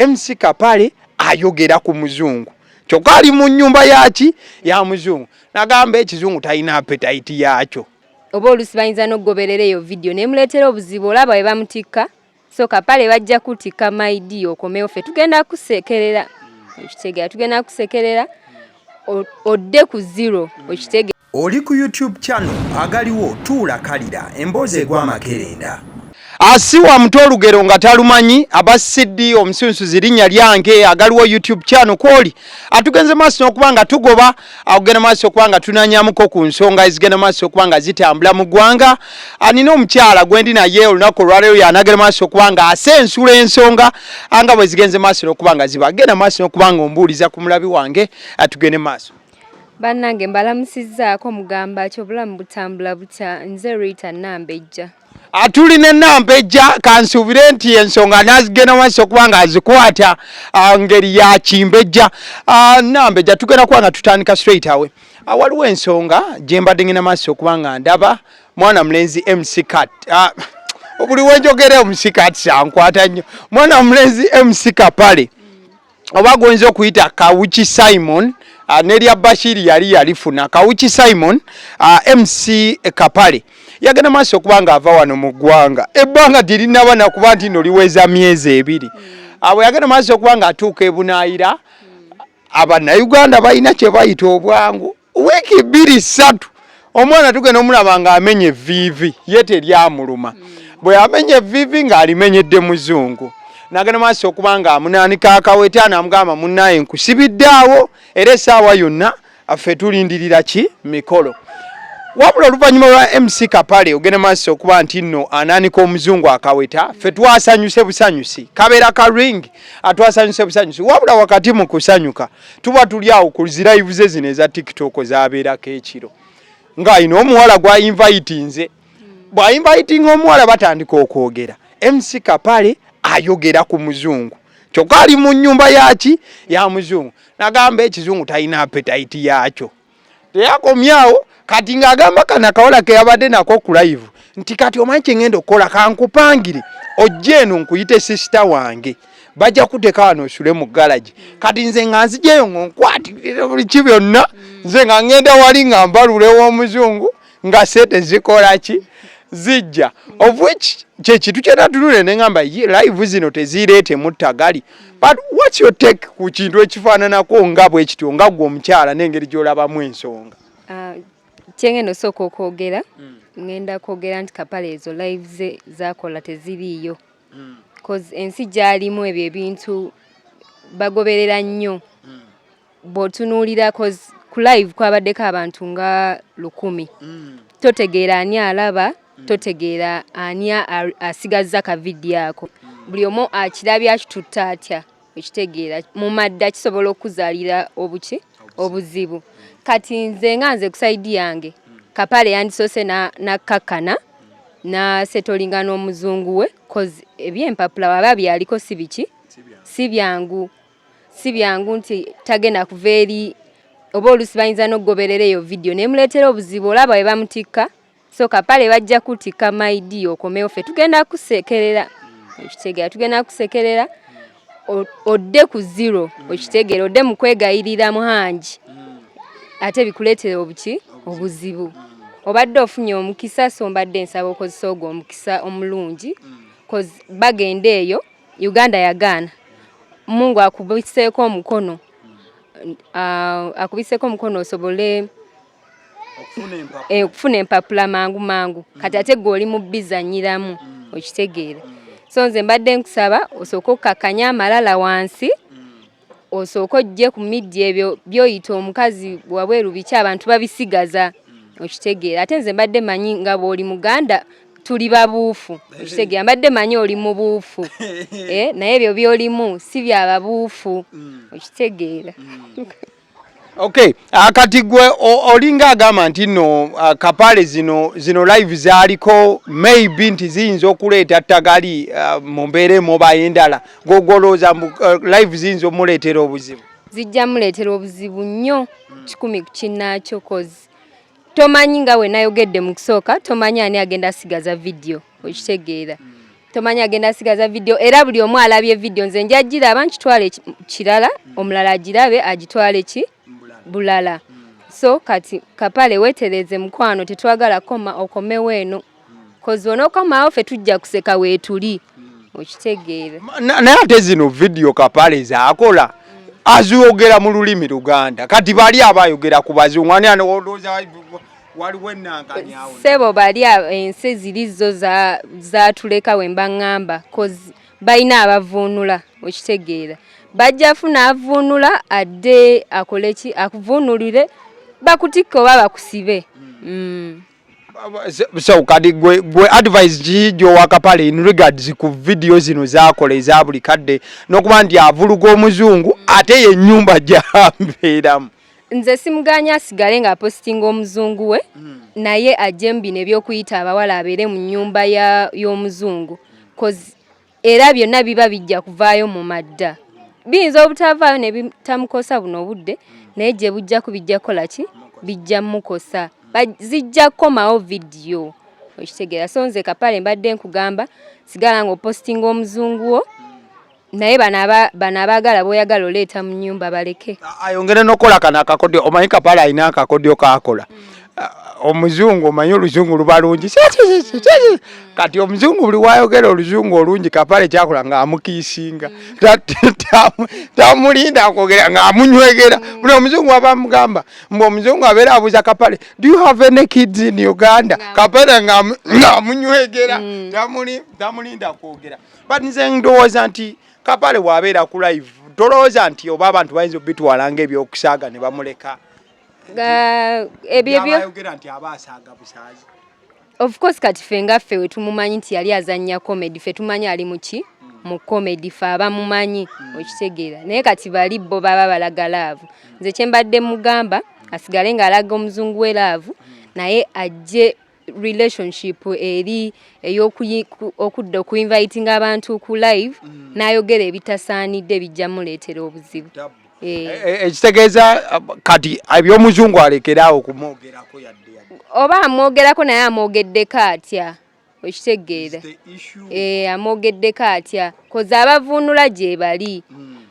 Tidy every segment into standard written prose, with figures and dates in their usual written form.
MC Kapale ayogera ku muzungu kyokka ali mu nnyumba yaki ya muzungu nagamba ekizungu talina appetite yakyo oba olusi bayinza n'okugoberera eyo video nemuleetera obuzibu olaba bwe bamutikka so Kapale bajja kutikka maidi okomewo ffe tugenda kusekerera ekitegeera tugenda kusekerera odde ku zero ekitegeera oli ku YouTube channel agaliwo tuula kalira emboozi egw'amakerenda asiwa mto olugero nga talumanyi abasiddi omusunsuzi linnya lyange agaliwo YouTube channel kwoli atugenze maaso okubanga tugoba agenda maaso okubanga tunanyamuko ku nsonga ezigenda maaso okubanga zitambula mu ggwanga anina omukyala gwendi naye olunaku olwaleero yanagenda maaso okubanga asensula ensonga anga bwe zigenze maaso okubanga zibagenda maaso okubanga ombuuliza ku mulabi wange atugende maaso bannange mbalamusizzaako mugamba ky'obulamu butambula butya nze Ritah Nambejja atulina Nambejja kansuubire nti ensonga nazigenda maaso okubanga azikwata ngeri ya Kimbejja Nambejja tugenda kubanga tutandika straight away waliwo ensonga gye mbadde ngenda maaso okubanga ndaba mwana mulenzi MC Kat buli wenjogera MC Kat sankwata nnyo mwana mulenzi MC Kapale oba gwenza okuyita Kawuki Simon Nelia Bashiri yali yalifuna Kawuki Simon MC Kapale yagenda maaso okubanga ava wano mu ggwanga ebbanga tirinaba nakuba nti noliweza myezi ebiri abwe yagenda maaso okubanga atuuka ebunaayira abannayuganda balina kye bayita obwangu wiiki 2-3 omwana tugenda omulaba nga amenye viivi ye teryamuluma bwe amenye viivi ng'alimenyedde muzungu nagenda maaso okubanga amunaanika akawete anamugamba munnaye nkusibiddeawo era essaawa yonna affe tulindirira ki mikolo wabula oluvannyuma lwa MC Kapale ogenda maaso okuba nti nno anaanika omuzungu akaweta ffe twasanyuse busanyusi kabeera ka ring atwasanyuse busanyusi wabula wakati mu kusanyuka tuba tuli awo ku zilive ze zino eza TikTok zaabeerako ekiro ng'ayina omuwala gwa invitinze bwa inviting omuwala batandika okwogera MC Kapale ayogera ku muzungu kyokka ali mu nnyumba yaki ya muzungu nagamba ekizungu talina appetite yakyo teyakomyawo kati ng'agamba kana kawola ke yabadde nako ku live nti kati omanyi kye ngenda okukola kankupangire ojje eno nkuyite sister wange bajja kuteeka wano osule mu garage kati nze nga nzijeyo nkwatire buli ki byonna nze nga ngenda wali nga mbalule w'omuzungu nga sente zikola ki zijja of which kye kitu kyenatunule neŋŋamba live zino tezireete muttagali but what's your take ku kintu ekifaananako nga bwe kityo nga gwe omukyala n'engeri gy'olabamu ensonga kyengenda osooka okwogera ngenda kwogera nti Kapale ezo live ze zakola teziriiyo cause ensi gy'alimu ebyo ebintu bagoberera nnyo bw'otunuulira cause ku live kwabaddeko abantu nga 100 totegeera ani alaba totegeera ani asigazza ka vidiyo ako buli omu akirabye akitutte atya ekitegeera mu madda kisobola okuzaalira obuzibu kati nze kusaidi yange Kapale yandisoose nakkakkana nasetolinga n'omuzungu we cause ebyempapula waba byaliko si byangu nti tagenda kuva eri oba olusi bayinza n'okugoberera eyo video nemuleetera obuzibu olaba bwe bamutikka so Kapale bajja kutikka maidi okomewo ffe tugenda kusekerera ekitegeera tugenda kusekerera odde ku zero ekitegeera odde mu kwegayirira muhangi ate bikuleetera obuzibu obadde ofunye omukisa so mbadde nsaba okozesa ogwo omukisa omulungi cause bagenda eyo Uganda yagaana Mungu akubiseeko omukono osobole okufuna empapula mangu kati ate gwe oli mu bizanyiramu okitegeera so nze mbadde nkusaba osooka okukakanya amalala wansi osooka ojje ku media ebyo byoyita omukazi wabweru biki abantu babisigaza okitegeera ate nze mbadde manyi nga bw'oli Muganda tuli babuufu okitegeera mbadde manyi oli mu buufu naye ebyo byolimu si bya babuufu okitegeera okay kati gwe olinga agamba nti nno Kapale zino live zaliko maybe nti ziyinza okuleeta ttagali mu mbeera emu endala gogolooza live ziyinza omuleetera obuzibu zijja muleetera obuzibu nnyo 100 ku kinnaakyo cause tomanyi nga we nayogedde mu kusooka tomanyi ani agenda asigaza video okitegeera tomanya agenda asigaza video era buli omu alabye video nze njajira abantu twale kirala omulala agirabe agitwale ki bulala so kati Kapale wetereze mukwano tetwagala koma okomewo eno kozi onokoma ofe tujja kuseka wetuli okitegeera naye ate zino video Kapale zaakola aziyogera mu lulimi Luganda kati bali abayogera ku bazungu ani anodooza waliwo enankanyawo sebo bali ensi zirizo zatuleka wemba ngamba kozi balina abavuunula okitegeera bajja funa avuunula adde akoleki akuvunulire bakutikko baba kusibe so kadi gwe advice jijo wa Kapale in regards ku video zino zakola eza buli kadde nokuba nti avuluga omuzungu ate ye nyumba jambeeramu nze simuganya asigale nga posting omuzungu we naye ajembi nebyokuyita abawala abeere mu nyumba y'omuzungu cause era byonna biba bijja kuvaayo mu madda biyinza obutavaayo ne bitamukosa buno obudde naye gye bujja kubijja kola ki bijja mukosa zijja komawo video okitegeera so nze Kapale mbadde nkugamba sigala nga posting omuzungu wo naye bana abagala boyagala oleeta mu nyumba baleke ayongere nokola kana akakodyo omanyi Kapale alina akakodyo kakola omuzungu omanyi oluzungu luba lungi kati omuzungu buli wayogera oluzungu olungi Kapale kyakola nga amukiisinga tamulinda akwogera nga amunywegera buli omuzungu aba mugamba mbu omuzungu abeera abuuza Kapale do you have any kids in Uganda Kapale nga amunywegera tamulinda kwogera but nze ndowooza nti Kapale bw'abeera ku live tolowooza nti oba abantu bayinza obitwala ng'ebyokusaaga ne bamuleka of course kati ffe nga ffe wetumumanyi nti yali azannya comedy ffe tumanyi ali muki mu comedy ffe abamumanyi okitegeera naye kati bali bo baba balaga laavu nze kyembadde mugamba asigale ng'alaga omuzungu we laavu naye ajje relationship eri okudda okuinviting abantu ku live n'ayogera ebitasaanidde bijja muleetera obuzibu ekitegeeza kati eby'omuzungu alekeraawo kumwogerako yadde oba amwogerako naye amwogeddeko atya okitegeera amwogeddeko atya koza abavuunula gye bali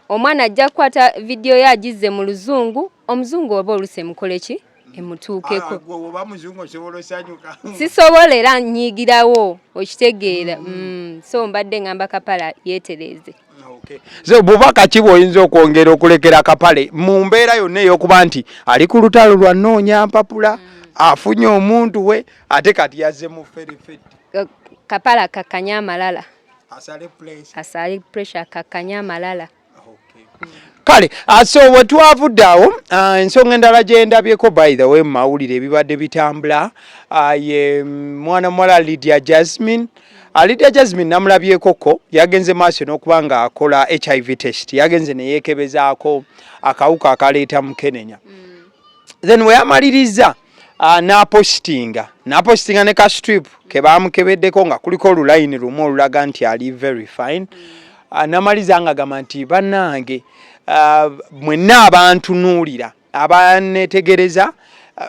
omwana ajja kukwata vidiyo ye agizze mu luzungu omuzungu oba oluse mukole ki emutuukeko sisobola era nyiigirawo okitegeera so mbadde ngamba Kapale yeetereze so bubaka ki bw'oyinza okwongera okulekera Kapale mu mbeera yonna ey'okuba nti ali ku lutalo lwa nnoonya mpapula afunye omuntu we ate kati yazze mu ferifetti Kapale akakkanya amalala asale pressure akakkanya amalala kale so wetwavudde awo ensonga endala gye ndabyeko by the way mu mawulire ebibadde bitambula ye mwana muwala Ritah Jasmine Ritah Jasmine namulabyekoko yagenze maaso n'okuba nga akola HIV test yagenze ne yeekebezaako akawuka akaleeta mukenenya then we yamaliriza n'apostinga ne ka strip ke baamukebeddeko nga kuliko olulayini lumu olulaga nti ali very fine namaliza nga gamba nti bannange mwenna abantunuulira abanetegereza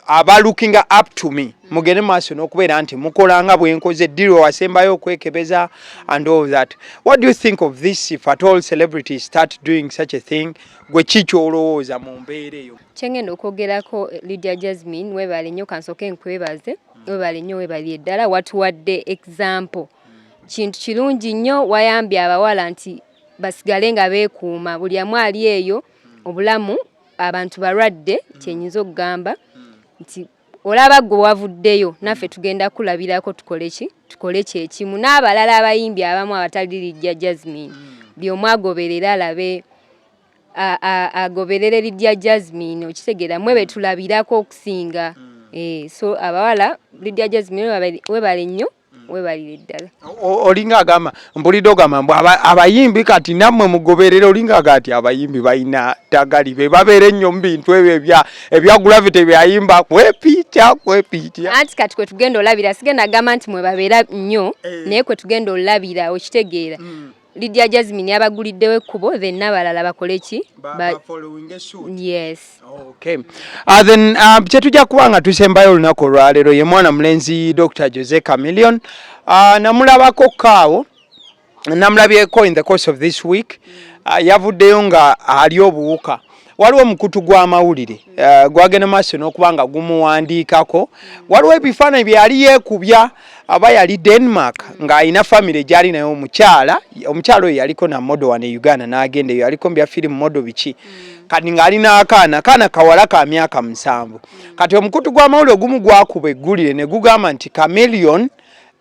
aba looking up to me mugende maaso n'okubeera nti mukolanga bwenkoze diro wasembayo okwekebeza and all that. What do you think of this if at all celebrities start doing such a thing gwe kikyo olowooza mu mbeera eyo kyengenda okwogerako Ritah Jasmine webale nnyo kansoke nkwebaze webale nnyo webali eddala watuwadde example kintu kirungi nnyo wayambye abawala nti basigale nga beekuuma buli amu ali eyo obulamu abantu balwadde kyenyinza okugamba nti olaba gwe wavuddeyo naffe tugenda kulabirako tukole kyekimu n'abalala abayimbi abamu abatali Ritah Jasmine buli omu agoberera alabe agoberere Ritah Jasmine okitegeera mwe betulabirako okusinga so abawala Ritah Jasmine webale nnyo webalire ddala olinga agamba mpulidde ogamba mbu abayimbi kati nammwe mugoberere olinga agati abayimbi balina tagali be babeere nnyo mu bintu ebyo ebya gravity byayimba kwepiita anti kati kwe tugenda olabira sigenda agamba nti mwe babeera nnyo naye kwe tugenda olabira okitegeera Ritah Jasmine yabaguliddewo ekkubo then n'abalala bakole ki yes okay then kyetujja kuba nga tusembayo olunaku olwaleero ye mwana mulenzi Dr. Jose Chameleon namulabako kaawo namulabyeko in the course of this week yavuddeyo nga ali obuwuka. Waliwo omukutu gw'amawulire gwagenda maaso n'okuba nga gumuwandiikako. Waliwo ebifaananyi bye yali yeekubya aba yali Denmark ng'alina famire gy'ali nayo omukyala oyo yaliko na modo wano e Uganda n'agenda eyo yaliko mu bya firimu modo biki kati ng'alina akaana kawala ka myaka 7. Kati omukutu gw'amawulire ogumu gwakuba eggulire ne gugamba nti Chameleone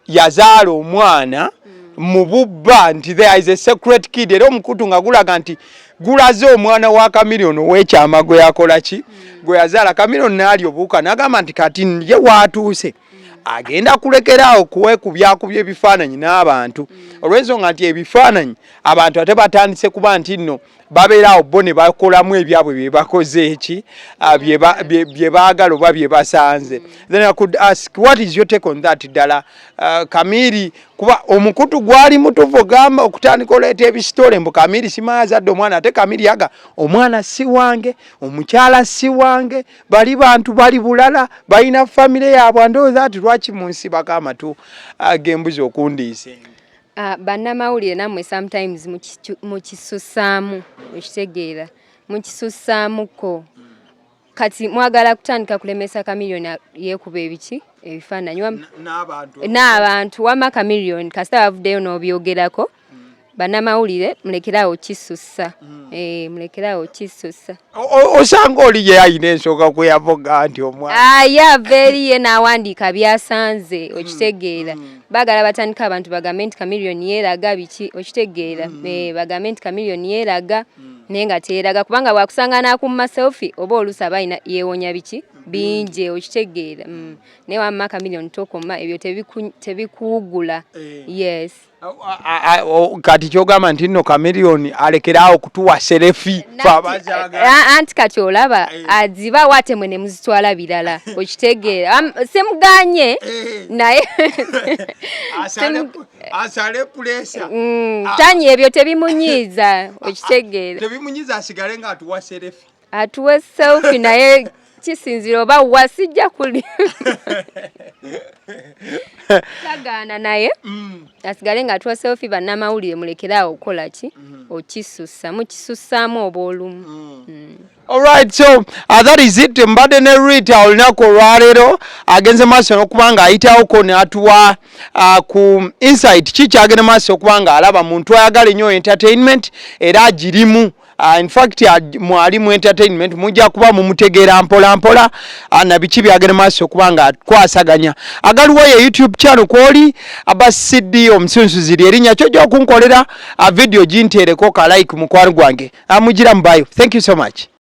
yazaala omwana mu bubba nti there is a secret kid era omukutu nga gulaga nti gulaze omwana wa Chameleone ow'ekyama gwe yakola ki gwe yazaala. Chameleone n'ali obuuka n'agamba nti kati ye waatuuse agenda kulekeraawo kubyakubya ebifaananyi n'abantu olw'ensonga nti ebifaananyi abantu ate batandise kuba nti nno babeeraawo bo ne bakolamu ebyabwe bye bakoze eki bye baagala oba bye basanze. Then I could ask what is your take on that ddala Kamiri kuba omukutu gwali mutuvu gamba okutandika oleeta ebisitole mbu Kamiri simanyi azadde omwana ate Kamiri yaga omwana si wange omukyala si wange bali bantu bali bulala balina famire yaabwe ndowooza ati lwaki munsiba amatu gembuzi okundiise. Bannamawulire nammwe sometimes mukisusaamu ekitegeera mukisusaamuko kati mwagala kutandika kulemesa Chameleone yeekuba ebiki ebifaananyi n'abantu wama Chameleone kasita bavuddeyo n'obyogerako bannamawulire mulekerawo kisussa mulekerawo kisussa. Osanga oli ye ayina ensonga kwe yavoga nti omwana yava ye n'awandiika byasanze okitegeera bagala batandika abantu bagambe nti Chameleone yeeraga biki okitegeera bagambe nti Chameleone yeeraga naye nga teeraga kubanga bwakusanga n'akumma selfie oba oluusi aba ayina yeewonya biki bingi okitegeera naye wamma Chameleone tokoma ebyo tebikuwugula. Yes. Kati kyogamba nti nno Chameleone alekeraawo kutuwa serefi anti kati olaba aziba wate mwene muzitwala birala okitegeera semuganye naye asale pulesa tanyi ebyo tebimunyiiza okitegeera tebimunyiiza asigale nga atuwa serefi atuwa selfie naye kisinzira oba wasijja kuli tagaana naye asigale nga atuwa selfie bannamawulire mulekeraawo okukola ki okisussa mukisussaamu oba olumu. Alright, so that is it. Mbadde ne Ritah olunaku olwaleero agenze maaso n'okuba nga ayitawoko n'atuwa ku insight kikyagenda maaso okuba nga alaba muntu ayagala ennyo entertainment era agirimu. In fact mwali mu entertainment mujja kuba mumutegeera mpola mpola na biki byagenda maaso okuba nga kwasaganya. Agaliwo ye YouTube channel kwoli abasiddi omusunsuzi erinnya kyojja okunkolera video ginteereko ka like mukwano gwange amugira mubayo. Thank you so much.